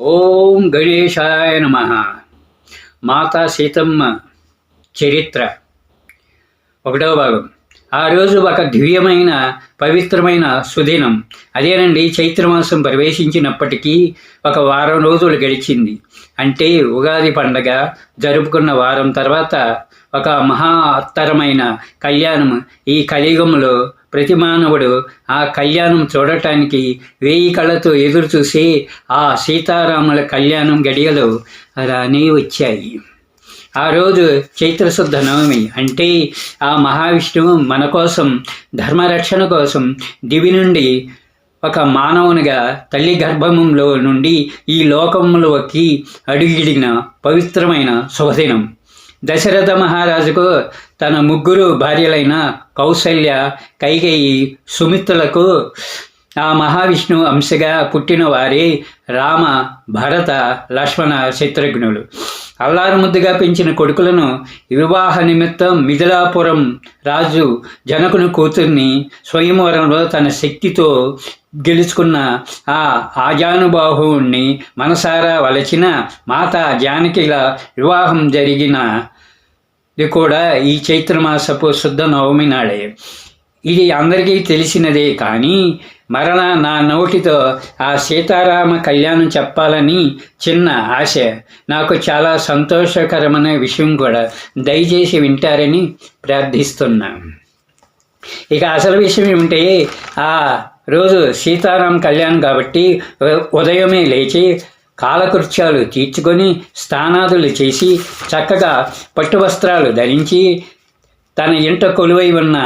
ఓం గణేశాయ నమః. మాతా సీతమ్మ చరిత్ర 1వ భాగం. ఆ రోజు ఒక దివ్యమైన పవిత్రమైన సుదినం. అదేనండి, చైత్రమాసం ప్రవేశించినప్పటికీ ఒక వారం రోజులు గడిచింది. అంటే ఉగాది పండగ జరుపుకున్న వారం తర్వాత ఒక మహాత్తరమైన కళ్యాణం. ఈ కలియుగంలో ప్రతి మానవుడు ఆ కళ్యాణం చూడటానికి 1000 కళ్ళతో ఎదురు చూసి ఆ సీతారాముల కళ్యాణం గడియలు రానే వచ్చాయి. ఆ రోజు చైత్రశుద్ధ నవమి. అంటే ఆ మహావిష్ణువు మన కోసం, ధర్మరక్షణ కోసం దివి నుండి ఒక మానవునిగా తల్లి గర్భంలో నుండి ఈ లోకంలోకి అడుగిడిన పవిత్రమైన శుభదినం. దశరథ మహారాజుకు తన 3 భార్యలైన కౌసల్య, కైకేయి, సుమిత్రులకు ఆ మహావిష్ణువు అంశగా పుట్టిన వారే రామ, భరత, లక్ష్మణ, శత్రుఘ్నులు. అల్లారు ముద్దుగా పెంచిన కొడుకులను వివాహ నిమిత్తం మిథిలాపురం రాజు జనకుని కూతుర్ని స్వయంవరంలో తన శక్తితో గెలుచుకున్న ఆ ఆజానుబాహువుణ్ణి మనసారా వలచిన మాతా జానకిల వివాహం జరిగినది కూడా ఈ చైత్రమాసపు శుద్ధ నవమి నాడే. ఇది అందరికీ తెలిసినదే. కానీ మరణ నా నోటితో ఆ సీతారామ కళ్యాణం చెప్పాలని చిన్న ఆశ. నాకు చాలా సంతోషకరమైన విషయం కూడా. దయచేసి వింటారని ప్రార్థిస్తున్నాను. ఇక అసలు విషయం ఏమిటంటే, ఆ రోజు సీతారాం కళ్యాణం కాబట్టి ఉదయమే లేచి కాలకృత్యాలు తీర్చుకొని స్నానాదులు చేసి చక్కగా పట్టు వస్త్రాలు ధరించి తన ఇంట కొలువై ఉన్న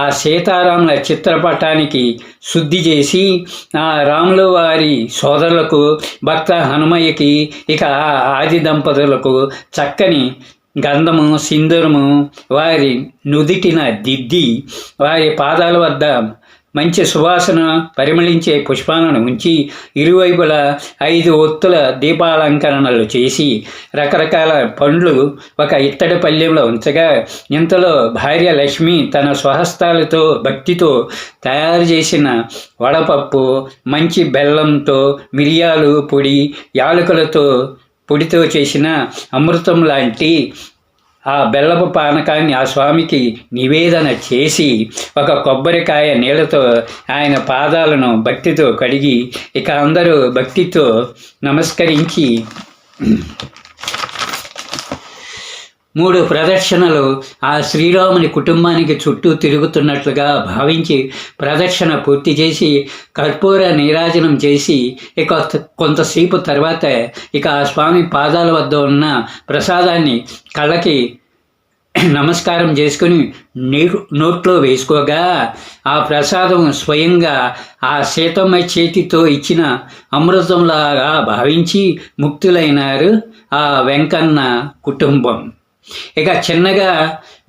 ఆ సీతారాముల చిత్రపటానికి శుద్ధి చేసి ఆ రాముల వారి సోదరులకు, భక్త హనుమయ్యకి, ఇక ఆది దంపతులకు చక్కని గంధము, సింధూరము వారి నుదిటిన దిద్ది వారి పాదాల వద్ద మంచి సువాసన పరిమళించే పుష్పాలను ఉంచి ఇరువైపులా 5 ఒత్తుల దీపాలంకరణలు చేసి రకరకాల పండ్లు ఒక ఇత్తడి పళ్ళెంలో ఉంచగా, ఇంతలో భార్య లక్ష్మి తన స్వహస్తాలతో భక్తితో తయారు చేసిన వడపప్పు, మంచి బెల్లంతో, మిరియాలు పొడి, యాలకులతో పొడితో చేసిన అమృతం లాంటి ఆ బెల్లపు పానకాన్ని ఆ స్వామికి నివేదన చేసి ఒక కొబ్బరికాయ నీళ్ళతో ఆయన పాదాలను భక్తితో కడిగి, ఇక అందరూ భక్తితో నమస్కరించి 3 ప్రదక్షిణలు ఆ శ్రీరాముని కుటుంబానికి చుట్టూ తిరుగుతున్నట్లుగా భావించి ప్రదక్షిణ పూర్తి చేసి కర్పూర నీరాజనం చేసి ఇక కొంతసేపు తర్వాత ఇక ఆ స్వామి పాదాల వద్ద ఉన్న ప్రసాదాన్ని కళ్ళకి నమస్కారం చేసుకుని నోట్లో వేసుకోగా ఆ ప్రసాదం స్వయంగా ఆ సీతమ్మ చేతితో ఇచ్చిన అమృతంలాగా భావించి ముక్తులైనారు ఆ వెంకన్న కుటుంబం. ఇక చిన్నగా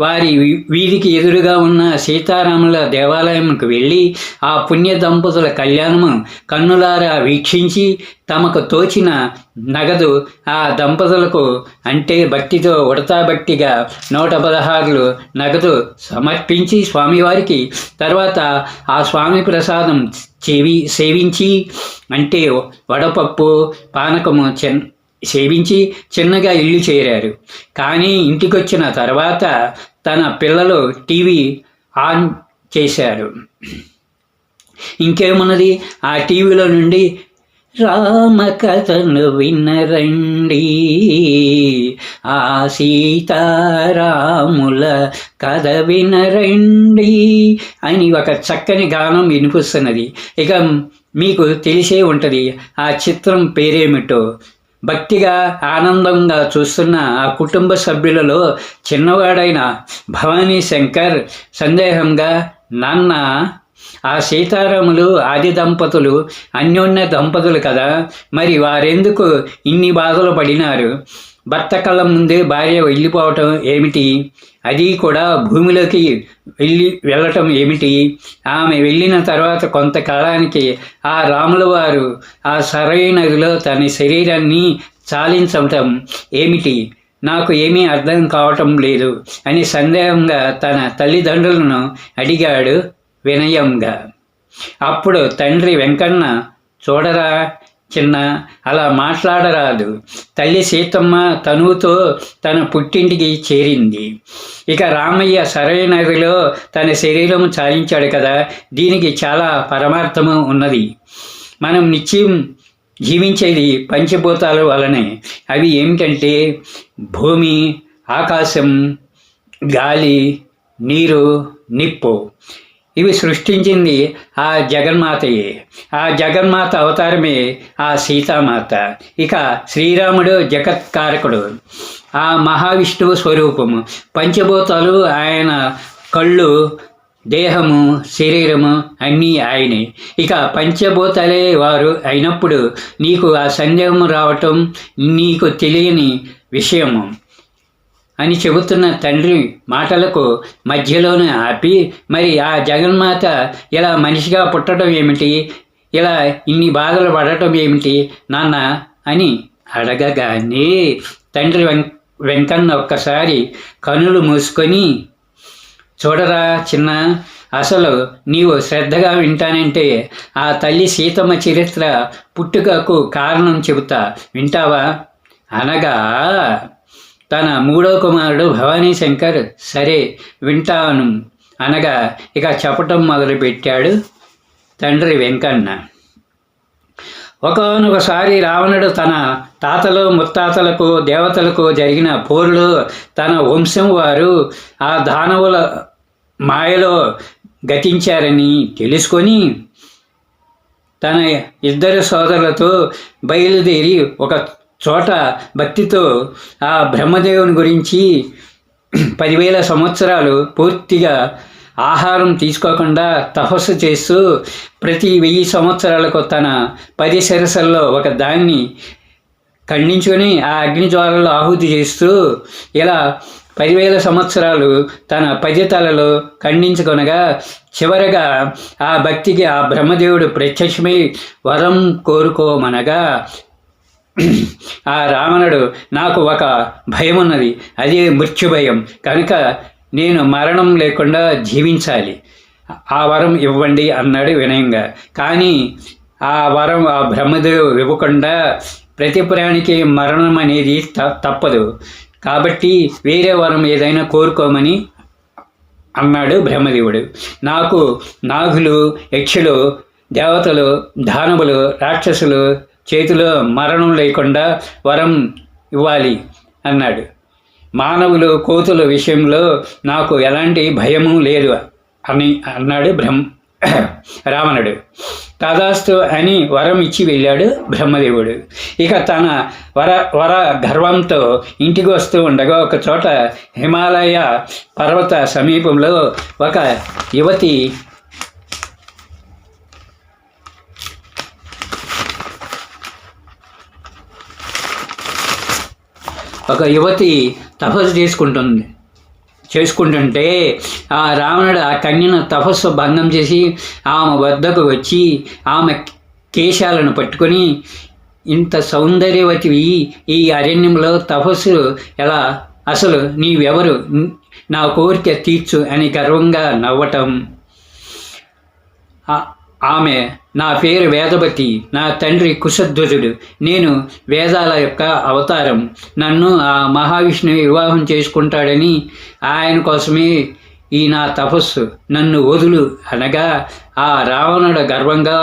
వారి వీధికి ఎదురుగా ఉన్న సీతారాముల దేవాలయంకు వెళ్ళి ఆ పుణ్య దంపతుల కళ్యాణము కన్నులారా వీక్షించి తమకు తోచిన నగదు ఆ దంపతులకు, అంటే భక్తితో ఉడతాబట్టిగా 116 నగదు సమర్పించి స్వామివారికి తర్వాత ఆ స్వామి ప్రసాదం సేవించి, అంటే వడపప్పు పానకము సేవించి చిన్నగా ఇల్లు చేరారు. కానీ ఇంటికొచ్చిన తర్వాత తన పిల్లలు టీవీ ఆన్ చేశారు. ఇంకేమున్నది, ఆ టీవీలో నుండి రామ కథను వినరండి, ఆ సీతారాముల కథ వినరండి అని ఒక చక్కని గానం వినిపిస్తున్నది. ఇక మీకు తెలిసే ఉంటుంది ఆ చిత్రం పేరేమిటో. భక్తిగా ఆనందంగా చూస్తున్న ఆ కుటుంబ సభ్యులలో చిన్నవాడైన భవానీ శంకర్ సందేహంగా, నాన్న, ఆ సీతారాములు ఆది దంపతులు అన్యోన్య దంపతులు కదా, మరి వారెందుకు ఇన్ని బాధలు పడినారు? భర్త కళ్ళ ముందే భార్య వెళ్ళిపోవటం ఏమిటి? అది కూడా భూమిలోకి వెళ్ళటం ఏమిటి? ఆమె వెళ్ళిన తర్వాత కొంతకాలానికి ఆ రాముల వారు ఆ సరయూ నదిలో తన శరీరాన్ని చాలించటం ఏమిటి? నాకు ఏమీ అర్థం కావటం లేదు అని సందేహంగా తన తల్లిదండ్రులను అడిగాడు వినయంగా. అప్పుడు తండ్రి వెంకన్న, చూడరా, చిన్న, అలా మాట్లాడరాదు. తల్లి సీతమ్మ తనువుతో తన పుట్టింటికి చేరింది. ఇక రామయ్య సరైన నదిలో తన శరీరం చాలించాడు కదా, దీనికి చాలా పరమార్థము ఉన్నది. మనం నిత్యం జీవించేది పంచభూతాల వలనే. అవి ఏమిటంటే భూమి, ఆకాశం, గాలి, నీరు, నిప్పు. ఇవి సృష్టించింది ఆ జగన్మాతయే. ఆ జగన్మాత అవతారమే ఆ సీతామాత. ఇక శ్రీరాముడు జగత్కారకుడు, ఆ మహావిష్ణువు స్వరూపము. పంచభూతాలు ఆయన కళ్ళు, దేహము, శరీరము అన్నీ ఆయనే. ఇక పంచభూతాలే వారు అయినప్పుడు నీకు ఆ సందేహం రావటం నీకు తెలియని విషయము అని చెబుతున్న తండ్రి మాటలకు మధ్యలోనే ఆపి, మరి ఆ జగన్మాత ఇలా మనిషిగా పుట్టడం ఏమిటి, ఇలా ఇన్ని బాధలు పడటం ఏమిటి నాన్న అని అడగగానే తండ్రి వెంకన్న ఒక్కసారి కనులు మూసుకొని, చూడరా చిన్న, అసలు నీవు శ్రద్ధగా వింటానంటే ఆ తల్లి సీతమ్మ చరిత్ర పుట్టుకకు కారణం చెబుతా, వింటావా అనగా తన మూడో కుమారుడు భవానీ శంకర్ సరే వింటాను అనగా ఇక చెప్పటం మొదలుపెట్టాడు తండ్రి వెంకన్న. ఒకనొకసారి రావణుడు తన తాతలు ముత్తాతలకు దేవతలకు జరిగిన పోరులో తన వంశం వారు ఆ దానవుల మాయలో గతించారని తెలుసుకొని తన ఇద్దరు సోదరులతో బయలుదేరి ఒక చోట భక్తితో ఆ బ్రహ్మదేవుని గురించి 10,000 సంవత్సరాలు పూర్తిగా ఆహారం తీసుకోకుండా తపస్సు చేస్తూ ప్రతి 1000 సంవత్సరాలకు తన 10 శిరస్సుల్లో ఒక దాన్ని ఖండించుకొని ఆ అగ్నిజ్వాలలో ఆహుతి చేస్తూ ఇలా 10,000 సంవత్సరాలు తన 10 తలలో ఖండించుకొనగా చివరగా ఆ భక్తికి ఆ బ్రహ్మదేవుడు ప్రత్యక్షమై వరం కోరుకోమనగా ఆ రావణుడు, నాకు ఒక భయం ఉన్నది, అదే మృత్యు భయం, కనుక నేను మరణం లేకుండా జీవించాలి, ఆ వరం ఇవ్వండి అన్నాడు వినయంగా. కానీ ఆ వరం ఆ బ్రహ్మదేవుడు ఇవ్వకుండా ప్రతి ప్రాణికి మరణం అనేది తప్పదు, కాబట్టి వేరే వరం ఏదైనా కోరుకోమని అన్నాడు బ్రహ్మదేవుడు. నాకు నాగులు, యక్షులు, దేవతలు, దానవులు, రాక్షసులు చేతిలో మరణం లేకుండా వరం ఇవ్వాలి అన్నాడు. మానవులు, కోతుల విషయంలో నాకు ఎలాంటి భయము లేదు అని అన్నాడు రావణుడు. తదాస్తు అని వరం ఇచ్చి వెళ్ళాడు బ్రహ్మదేవుడు. ఇక తన వర గర్వంతో ఇంటికి వస్తూ ఉండగా ఒక చోట హిమాలయ పర్వత సమీపంలో ఒక యువతి తపస్సు చేసుకుంటుంటే ఆ రావణుడు ఆ కన్యను తపస్సు భంగం చేసి ఆమె వద్దకు వచ్చి ఆమె కేశాలను పట్టుకొని, ఇంత సౌందర్యవతివి ఈ అరణ్యంలో తపస్సు ఎలా, అసలు నీవెవరు, నా కోరిక తీర్చు అని గర్వంగా నవ్వటం. ఆమె, నా పేరు వేదవతి, నా తండ్రి కుశధ్వజుడు, నేను వేదాల యొక్క అవతారం, నన్ను ఆ మహావిష్ణువు వివాహం చేసుకుంటాడని ఆయన కోసమే ఈ నా తపస్సు, నన్ను వదులు అనగా ఆ రావణుడు గర్వంగా,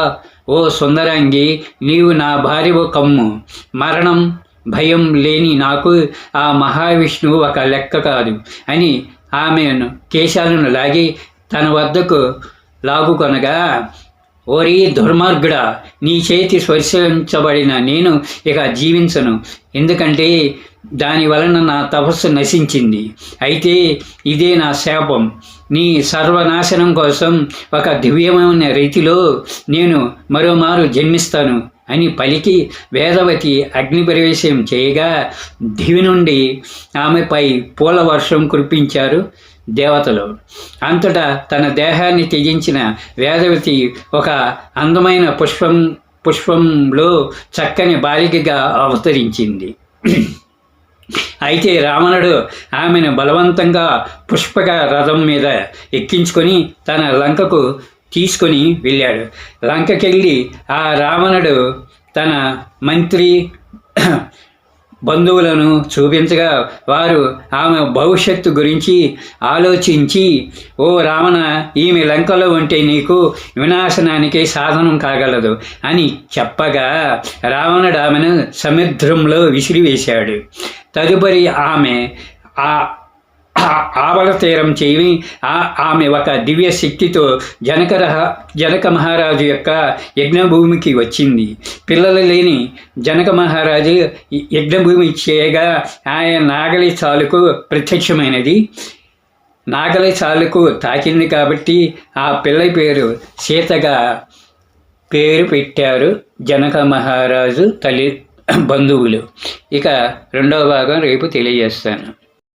ఓ సుందరాంగి, నీవు నా భార్యవు కమ్ము, మరణం భయం లేని నాకు ఆ మహావిష్ణువు ఒక లెక్క కాదు అని ఆమెను కేశాలను లాగి తన వద్దకు లాగుకొనగా, ఓరి దుర్మార్గుడా, నీ చేతి స్పర్శించబడిన నేను ఇక జీవించను, ఎందుకంటే దాని వలన నా తపస్సు నశించింది. అయితే ఇదే నా శాపం, నీ సర్వనాశనం కోసం ఒక దివ్యమైన రీతిలో నేను మరోమారు జన్మిస్తాను అని పలికి వేదవతి అగ్ని ప్రవేశం చేయగా దివి నుండి ఆమెపై పూల వర్షం కురిపించారు దేవతలు. అంతటా తన దేహాన్ని త్యజించిన వేదవతి ఒక అందమైన పుష్పంలో చక్కని బాలికగా అవతరించింది. అయితే రావణుడు ఆమెను బలవంతంగా పుష్పక రథం మీద ఎక్కించుకొని తన లంకకు తీసుకొని వెళ్ళాడు. లంకకెళ్ళి ఆ రావణుడు తన మంత్రి బంధువులను చూపించగా వారు ఆమె భవిష్యత్తు గురించి ఆలోచించి, ఓ రావణ, ఈమె లంకలో ఉంటే నీకు వినాశనానికి సాధనం కాగలదు అని చెప్పగా రావణుడు ఆమెను సముద్రంలో విసిరివేశాడు. తదుపరి ఆమె ఆవల తీరం చేయి ఆమె ఒక దివ్య శక్తితో జనక మహారాజు యొక్క యజ్ఞభూమికి వచ్చింది. పిల్లలు లేని జనక మహారాజు యజ్ఞభూమి చేయగా ఆయన నాగలి చాలుకు ప్రత్యక్షమైనది. నాగలి చాలుకు తాకింది కాబట్టి ఆ పిల్ల పేరు సీతగా పేరు పెట్టారు జనక మహారాజు తల్లి బంధువులు. ఇక రెండవ భాగం రేపు తెలియజేస్తాను.